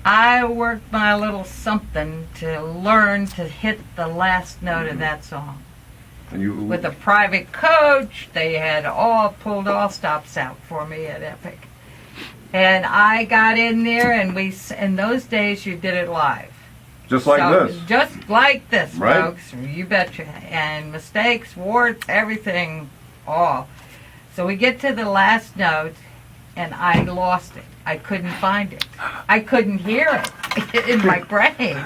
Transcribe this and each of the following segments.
I worked my little something to learn to hit the last note of that song. And with a private coach, they had pulled all stops out for me at Epic. And I got in there, and in those days you did it live. Just like this. Just like this, right? Folks. You betcha. And mistakes, warts, everything, all. So we get to the last note, and I lost it. I couldn't find it. I couldn't hear it in my brain.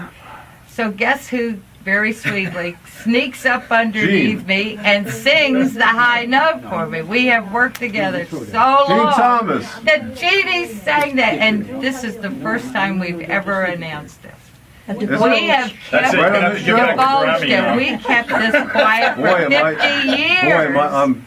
So guess who very sweetly sneaks up underneath me and sings the high note for me. We have worked together so long. Gene Thomas. That Jeannie sang that, and this is the first time we've ever announced this. We have kept divulged it. We kept this quiet for 50 years. Boy,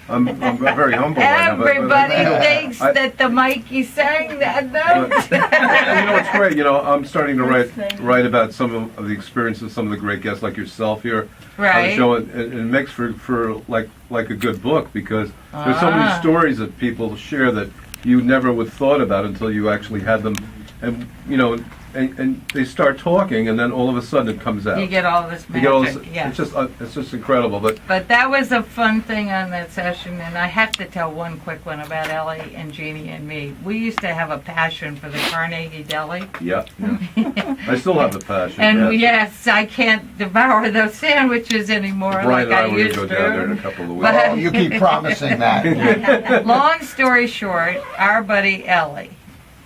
I'm very humble. Everybody thinks that the Mikey sang that note. You know, it's great. You know, I'm starting to write about some of the experiences of some of the great guests like yourself here. Right. Show it makes for like a good book, because there's so many stories that people share that you never would have thought about until you actually had them, and you know. And they start talking, and then all of a sudden it comes out. You get all this magic. Yeah. It's just incredible. But that was a fun thing on that session, and I have to tell one quick one about Ellie and Jeannie and me. We used to have a passion for the Carnegie Deli. Yeah. I still have the passion. And yes, I can't devour those sandwiches anymore Brian like I and used go to. down there in a couple of weeks. Well, you keep promising that. Long story short, our buddy Ellie.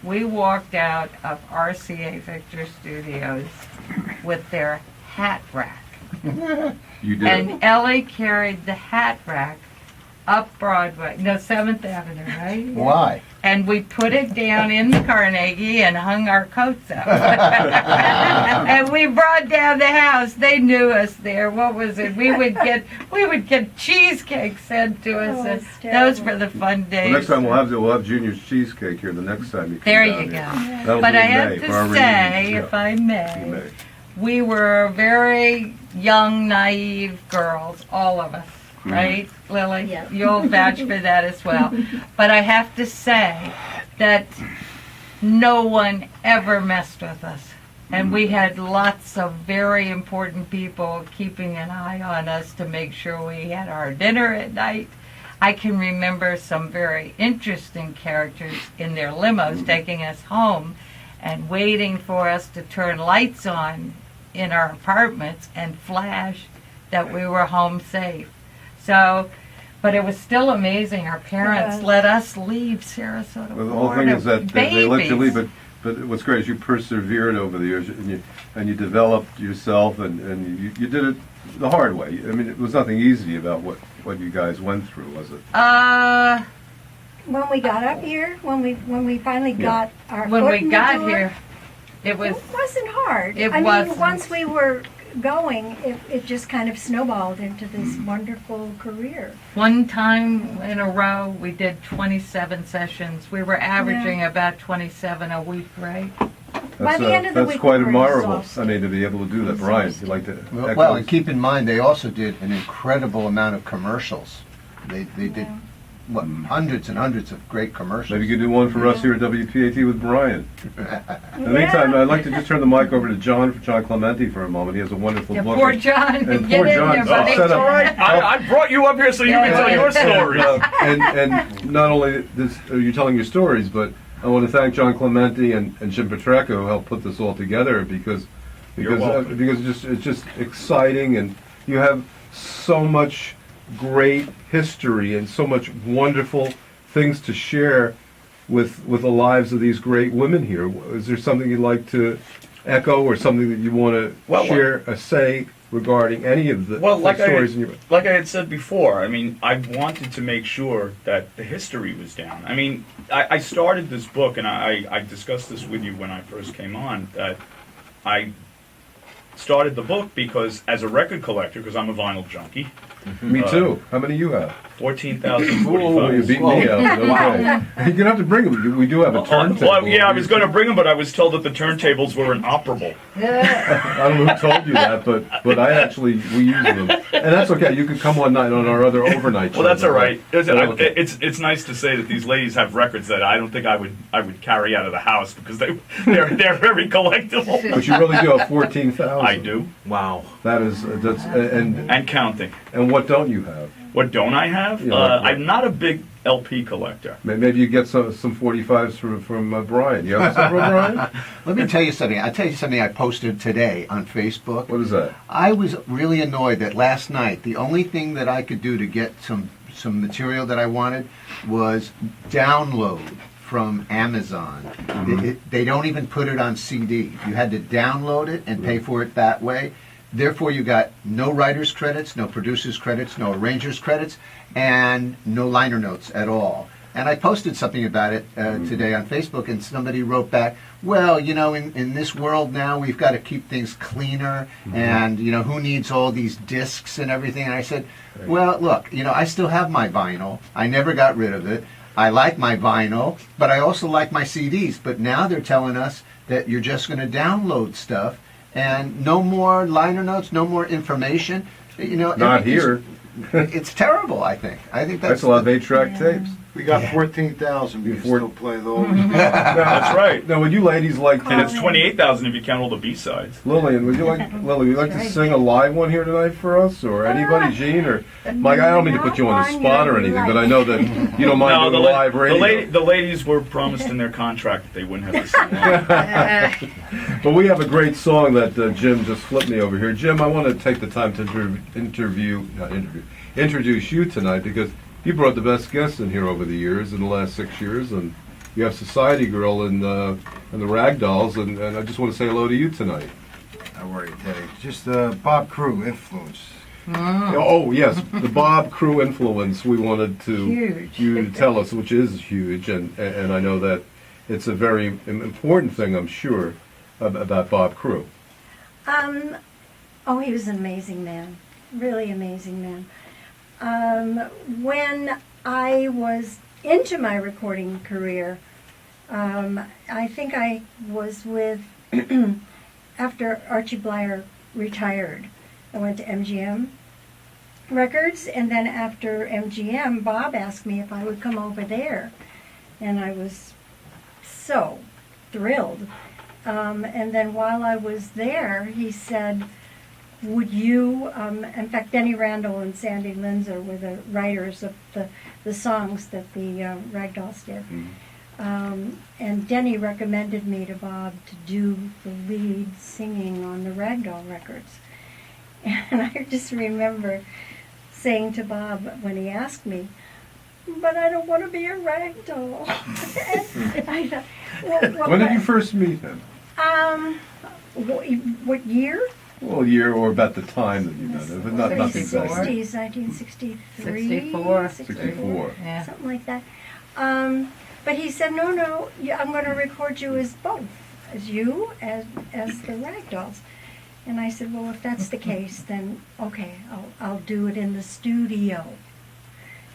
We walked out of RCA Victor Studios with their hat rack. You did. And Ellie carried the hat rack up Broadway, 7th Avenue, right? Why? And we put it down in the Carnegie and hung our coats up. And we brought down the house. They knew us there. What was it? We would get cheesecake sent to us. Those were the fun days. Well, next time we'll have Junior's cheesecake here. The next time you come there down you go. That'll But be I in have May to for our say, reunion. if I may, we were very young, naive girls, all of us. Right, Lily? Yep. You'll vouch for that as well. But I have to say that no one ever messed with us. And we had lots of very important people keeping an eye on us to make sure we had our dinner at night. I can remember some very interesting characters in their limos taking us home and waiting for us to turn lights on in our apartments and flash that we were home safe. So, but it was still amazing. Our parents let us leave Sarasota. Well, the whole thing is that they let you leave, but what's great is you persevered over the years, and you developed yourself, and you did it the hard way. I mean, it was nothing easy about what you guys went through, was it? When we got up here, when we finally got our when foot we in the got door, here, it wasn't hard. It I wasn't. mean, once we were going, it just kind of snowballed into this wonderful career. One time in a row, we did 27 sessions. We were averaging about 27 a week, right? By the end of the that's week, quite we were admirable. exhausted. I mean, to be able to do that, Brian. You like to Well, and keep in mind, they also did an incredible amount of commercials. They did hundreds and hundreds of great commercials. Maybe you could do one for us here at WPAT with Brian. In the meantime, I'd like to just turn the mic over to John Clementi for a moment. He has a wonderful book. Poor John. And Get poor in John there, buddy. set up- All right, I brought you up here so you can tell your story. And not only are you telling your stories, but I want to thank John Clementi and Jim Petrecca who helped put this all together because it's just exciting, and you have so much great history and so much wonderful things to share with the lives of these great women here. Is there something you'd like to echo, or something that you want to share, say regarding any of the stories in your book? Like I had said before, I mean, I wanted to make sure that the history was down. I mean, I started this book, and I discussed this with you when I first came on, that I started the book because as a record collector, because I'm a vinyl junkie, Me too. How many you have? 14,045. You beat me out. Okay. You're gonna have to bring them. We do have a turntable. Well, yeah, I was going to bring them, but I was told that the turntables were inoperable. I don't know who told you that, but we use them, and that's okay. You can come one night on our other overnight show. Well, that's all right. Okay. It's nice to say that these ladies have records that I don't think I would carry out of the house because they're very collectible. But you really do have 14,000. I do. Wow. That's And counting. and what don't you have? What don't I have? Yeah, I'm not a big LP collector. Maybe you get some 45s from Brian. You have some from Brian? Let me tell you something. I'll tell you something I posted today on Facebook. What is that? I was really annoyed that last night the only thing that I could do to get some material that I wanted was download from Amazon. They don't even put it on CD. You had to download it and pay for it that way. Therefore, you got no writer's credits, no producer's credits, no arranger's credits, and no liner notes at all. And I posted something about it today on Facebook, and somebody wrote back, well, in this world now, we've got to keep things cleaner, and, who needs all these discs and everything? And I said, well, look, I still have my vinyl. I never got rid of it. I like my vinyl, but I also like my CDs. But now they're telling us that you're just going to download stuff, and no more liner notes, no more information. Not here. It's terrible, I think. I think That's a lot of 8-track tapes. We got 14,000. We can still play those. That's right. Now, would you ladies like And to... it's 28,000 if you count all the B-sides. Lillian, would you like to sing a live one here tonight for us, or anybody, Jean, or Mike? I don't mean to put you on the spot or anything, but I know that you don't mind doing live radio. The ladies were promised in their contract that they wouldn't have to sing live. But we have a great song that Jim just flipped me over here. Jim, I want to take the time to introduce you tonight, because you brought the best guests in here over the years, in the last 6 years, and you have Society Girl and the Ragdolls, and I just want to say hello to you tonight. How are you, Teddy? Just Bob Crew influence. Oh, yes, the Bob Crew influence we wanted Huge. you to tell us, which is huge, and I know that it's a very important thing, I'm sure, about Bob Crew. Oh, he was an amazing man. Really amazing man. When I was into my recording career, I think I was with, after Archie Blyer retired, I went to MGM Records, and then after MGM, Bob asked me if I would come over there, and I was so thrilled. And then while I was there, he said, would you, in fact, Denny Randall and Sandy Linzer were the writers of the songs that the Ragdolls did. And Denny recommended me to Bob to do the lead singing on the Ragdoll records. And I just remember saying to Bob when he asked me, but I don't want to be a Ragdoll. And I thought, well, When did you first meet him? What year? Well, year or about the time that you met him, but not the exact. 60s, 1963. 64. 64. Yeah. Something like that. But he said, no, I'm going to record you as both, as you, as the Ragdolls. And I said, well, if that's the case, then okay, I'll do it in the studio.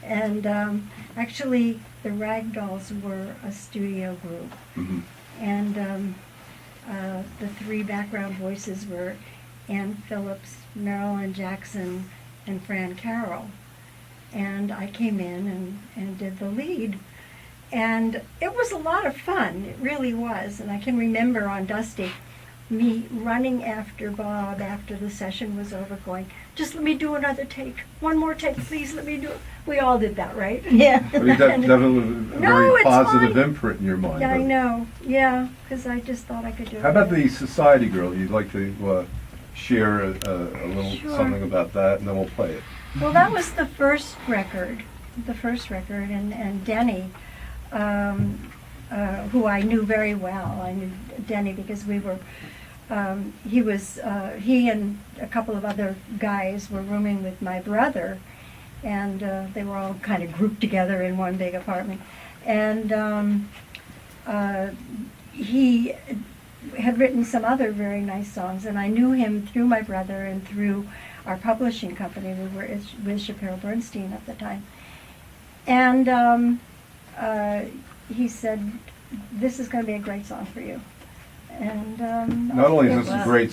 And actually, the Ragdolls were a studio group. Mm-hmm. And the three background voices were Ann Phillips, Marilyn Jackson, and Fran Carroll. And I came in and did the lead. And it was a lot of fun, it really was. And I can remember on Dusty, me running after Bob after the session was over going, just let me do another take. One more take, please let me do it. We all did that, right? Yeah. I mean, that's definitely a very positive imprint in your mind. Yeah, I know. Yeah, because I just thought I could do it. How about the Society Girl? You'd like to share a little Sure. something about that, and then we'll play it. Well, that was the first record, and Denny, who I knew very well. I knew Denny because we were, he and a couple of other guys were rooming with my brother, and they were all kind of grouped together in one big apartment. And he had written some other very nice songs, and I knew him through my brother and through our publishing company. We were with Shapiro Bernstein at the time. And he said, this is going to be a great song for you. And Not only is it this a was. great